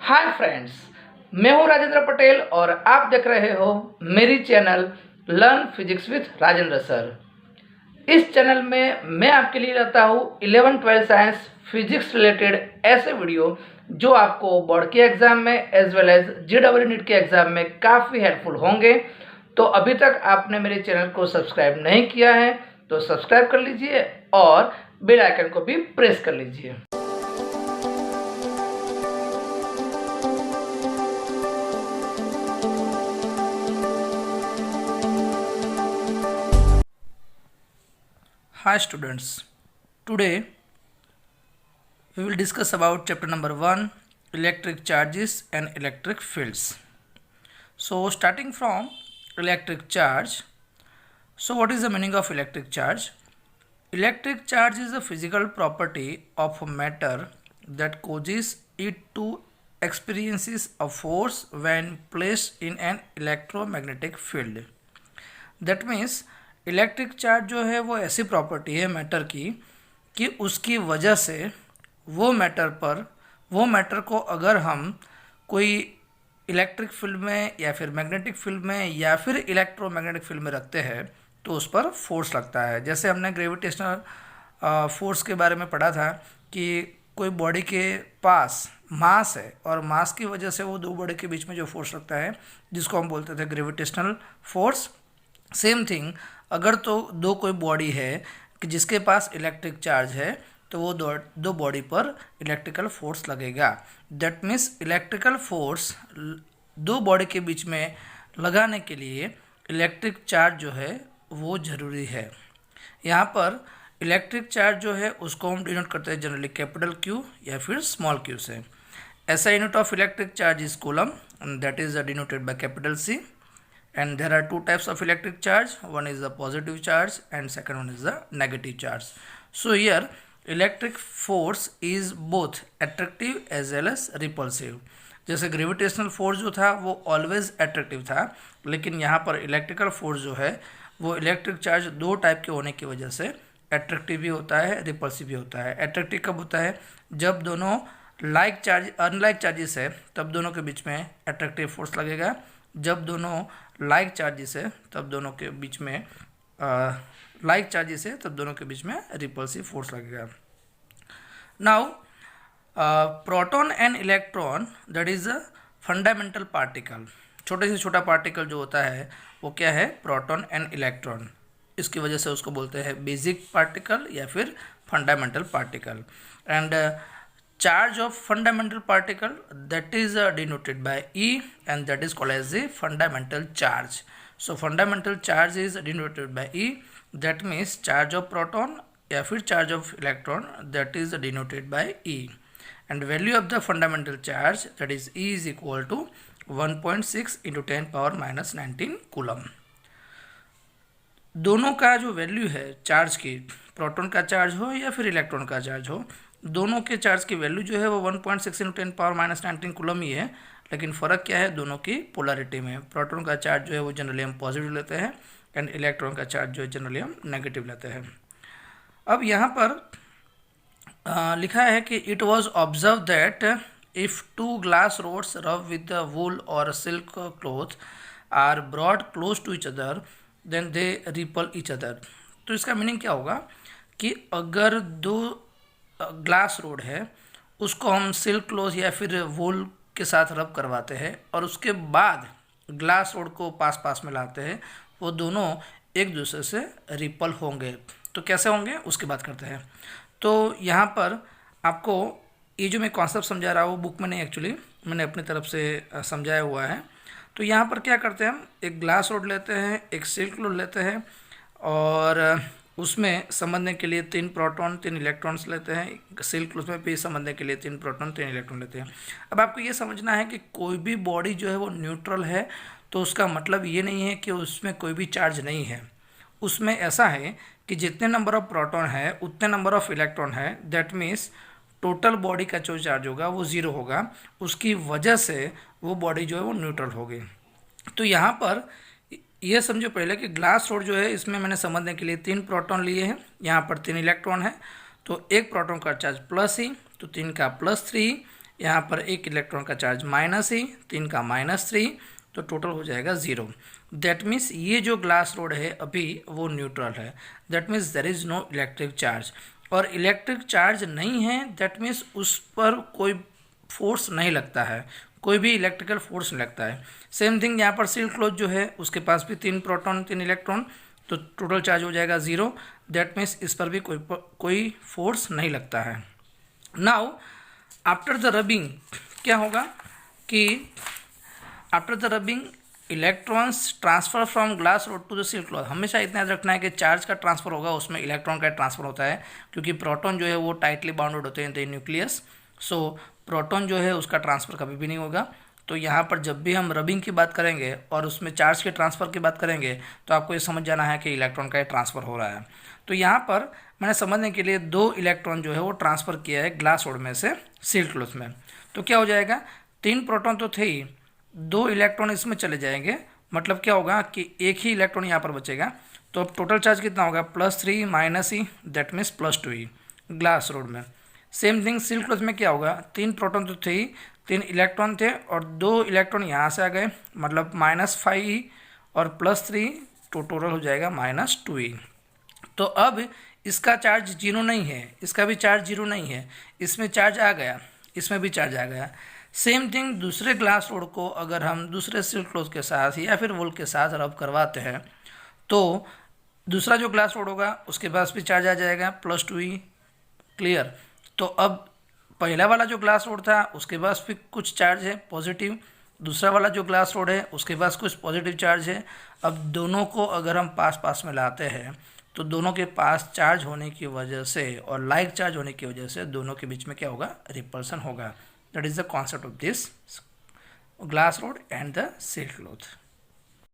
Hi friends, मैं हूं राजेंद्र पटेल और आप देख रहे हो मेरी channel learn physics with Rajendra sir. इस चैनल में मैं आपके लिए लाता हूं 11-12 साइंस फिजिक्स रिलेटेड ऐसे वीडियो जो आपको बोर्ड के एग्जाम में as well as JEE NEET के एग्जाम में काफ़ी हेल्पफुल होंगे। तो अभी तक आपने मेरे चैनल को सब्सक्राइब नहीं किया है तो सब्सक्राइब कर लीजिए और बेल आइकन को भी प्रेस कर लीजिए। Hi students, today we will discuss about chapter number 1, electric charges and electric fields. So starting from electric charge, so what is the meaning of electric charge? Electric charge is a physical property of a matter that causes it to experiences a force when placed in an electromagnetic field. That means electric charge जो है वो ऐसी property है matter की कि उसकी वजह से वो मैटर को अगर हम कोई इलेक्ट्रिक फील्ड में या फिर मैग्नेटिक फील्ड में या फिर इलेक्ट्रोमैग्नेटिक फील्ड में रखते हैं तो उस पर फोर्स लगता है। जैसे हमने ग्रेविटेशनल फोर्स के बारे में पढ़ा था कि कोई बॉडी के पास मास है और मास की वजह से वो दो बॉडी के बीच में जो फोर्स लगता है जिसको हम बोलते थे ग्रेविटेशनल फोर्स। सेम थिंग अगर तो दो कोई बॉडी है कि जिसके पास इलेक्ट्रिक चार्ज है तो वो दो बॉडी पर इलेक्ट्रिकल फोर्स लगेगा। दैट मीन्स इलेक्ट्रिकल फोर्स दो बॉडी के बीच में लगाने के लिए इलेक्ट्रिक चार्ज जो है वो ज़रूरी है। यहाँ पर इलेक्ट्रिक चार्ज जो है उसको हम डिनोट करते हैं जनरली कैपिटल क्यू या फिर स्मॉल क्यू से। ऐसा unit of electric charge is coulomb and that is denoted by capital C. And there are two types of electric charge. One is the positive charge and second one is the negative charge. So here electric force is both attractive as well as repulsive. जैसे gravitational force जो था वो always attractive था, लेकिन यहाँ पर electrical force जो है वो इलेक्ट्रिक चार्ज दो टाइप के होने की वजह से एट्रैक्टिव भी होता है, रिपल्सिव भी होता है। एट्रैक्टिव कब होता है? जब दोनों अनलाइक चार्जेस है तब दोनों के बीच में एट्रैक्टिव फोर्स लगेगा। जब दोनों लाइक चार्जेस है तब दोनों के बीच में रिपल्सिव फोर्स लगेगा। Now proton and electron that is a fundamental particle. छोटे से छोटा पार्टिकल जो होता है वो क्या है? Proton and electron. इसकी वजह से उसको बोलते हैं बेसिक पार्टिकल या फिर fundamental particle. And charge of fundamental particle that is denoted by E and that is called as the fundamental charge. So fundamental charge is denoted by E, that means charge of proton या फिर charge of electron that is denoted by E, and value of the fundamental charge that is E is equal to 1.6 into 10 power minus 19 coulomb. दोनों का जो value है charge की, proton का charge हो या फिर इलेक्ट्रॉन का चार्ज हो, दोनों के चार्ज की वैल्यू जो है वो 1.6 into 10 power minus 19 कूलम ही है। लेकिन फ़र्क क्या है? दोनों की पोलरिटी में। प्रोटॉन का चार्ज जो है वो जनरली हम पॉजिटिव लेते हैं एंड इलेक्ट्रॉन का चार्ज जो है जनरली हम नेगेटिव लेते हैं। अब यहाँ पर लिखा है कि it was observe that if two glass rods rub with wool और silk cloth are brought close to each other then they repel each other. तो इसका मीनिंग क्या होगा कि अगर दो ग्लास रोड है उसको हम सिल्क क्लॉथ या फिर वूल के साथ रब करवाते हैं और उसके बाद ग्लास रोड को पास में लाते हैं, वो दोनों एक दूसरे से रिपल होंगे। तो कैसे होंगे उसकी बात करते हैं। तो यहाँ पर आपको ये जो मैं कॉन्सेप्ट समझा रहा हूँ बुक में नहीं, एक्चुअली मैंने अपनी तरफ से समझाया हुआ है। तो यहाँ पर क्या करते हैं, हम एक ग्लास रोड लेते हैं, एक सिल्क क्लॉथ लेते हैं और उसमें समझने के लिए 3 प्रोटॉन 3 इलेक्ट्रॉन्स लेते हैं। सिल्क क्लॉथ में भी समझने के लिए 3 प्रोटॉन 3 इलेक्ट्रॉन लेते हैं। अब आपको ये समझना है कि कोई भी बॉडी जो है वो न्यूट्रल है तो उसका मतलब ये नहीं है कि उसमें कोई भी चार्ज नहीं है। उसमें ऐसा है कि जितने नंबर ऑफ प्रोटॉन है उतने नंबर ऑफ इलेक्ट्रॉन है। दैट मीन्स टोटल बॉडी का जो चार्ज होगा वो 0 होगा। उसकी वजह से वो बॉडी जो है वो न्यूट्रल होगी। तो यहाँ पर ये समझो पहले कि ग्लास रोड जो है इसमें मैंने समझने के लिए 3 प्रोटॉन लिए हैं, यहाँ पर 3 इलेक्ट्रॉन है। तो एक प्रोटॉन का चार्ज प्लस ही, तो 3 का +3 यहाँ पर एक इलेक्ट्रॉन का चार्ज -e, 3 का -3, तो टोटल हो जाएगा 0। दैट मीन्स ये जो ग्लास रोड है अभी वो न्यूट्रल है, that means there is no electric charge. और इलेक्ट्रिक चार्ज नहीं है दैट मीन्स उस पर कोई फोर्स नहीं लगता है, कोई भी इलेक्ट्रिकल फोर्स नहीं लगता है। सेम थिंग यहाँ पर सील क्लोज जो है उसके पास भी 3 प्रोटॉन 3 इलेक्ट्रॉन, तो टोटल चार्ज हो जाएगा 0। दैट मीन्स इस पर भी कोई फोर्स नहीं लगता है। नाउ आफ्टर द रबिंग क्या होगा कि after the rubbing electrons transfer from glass rod to the silk cloth. हमेशा इतना याद रखना है कि चार्ज का ट्रांसफर होगा उसमें इलेक्ट्रॉन का ट्रांसफर होता है, क्योंकि प्रोटॉन जो है वो टाइटली बाउंडेड होते हैं द न्यूक्लियस। सो प्रोटॉन जो है उसका ट्रांसफर कभी भी नहीं होगा। तो यहाँ पर जब भी हम रबिंग की बात करेंगे और उसमें चार्ज के ट्रांसफ़र की बात करेंगे तो आपको ये समझ जाना है कि इलेक्ट्रॉन का ट्रांसफ़र हो रहा है। तो यहाँ पर मैंने समझने के लिए 2 इलेक्ट्रॉन जो है वो ट्रांसफ़र किया है ग्लास रोड में से सील क्लॉथ में। तो क्या हो जाएगा, 3 प्रोटॉन तो थे ही, 2 इलेक्ट्रॉन इसमें चले जाएंगे, मतलब क्या होगा कि एक ही इलेक्ट्रॉन यहाँ पर बचेगा। तो अब टोटल चार्ज कितना होगा, +3 -e, that means +2e glass rod में। सेम थिंग सील क्लॉथ में क्या होगा, 3 प्रोटॉन तो थे ही, 3 इलेक्ट्रॉन थे और 2 इलेक्ट्रॉन यहाँ से आ गए, मतलब -5e और +3, तो टोटल हो जाएगा -2e। तो अब इसका चार्ज 0 नहीं है, इसका भी चार्ज 0 नहीं है, इसमें चार्ज आ गया, इसमें भी चार्ज आ गया। सेम थिंग दूसरे ग्लास रोड को अगर हम दूसरे सील क्लॉथ के साथ या फिर वोल्ट के साथ रब करवाते हैं तो दूसरा जो ग्लास रोड होगा उसके पास भी चार्ज आ जाएगा +2e। क्लियर। तो अब पहला वाला जो ग्लास रोड था उसके पास भी कुछ चार्ज है पॉजिटिव, दूसरा वाला जो ग्लास रोड है उसके पास कुछ पॉजिटिव चार्ज है। अब दोनों को अगर हम पास पास में लाते हैं तो दोनों के पास चार्ज होने की वजह से और लाइक चार्ज होने की वजह से दोनों के बीच में क्या होगा, रिपल्सन होगा। That is the concept of this glass rod and the silk cloth.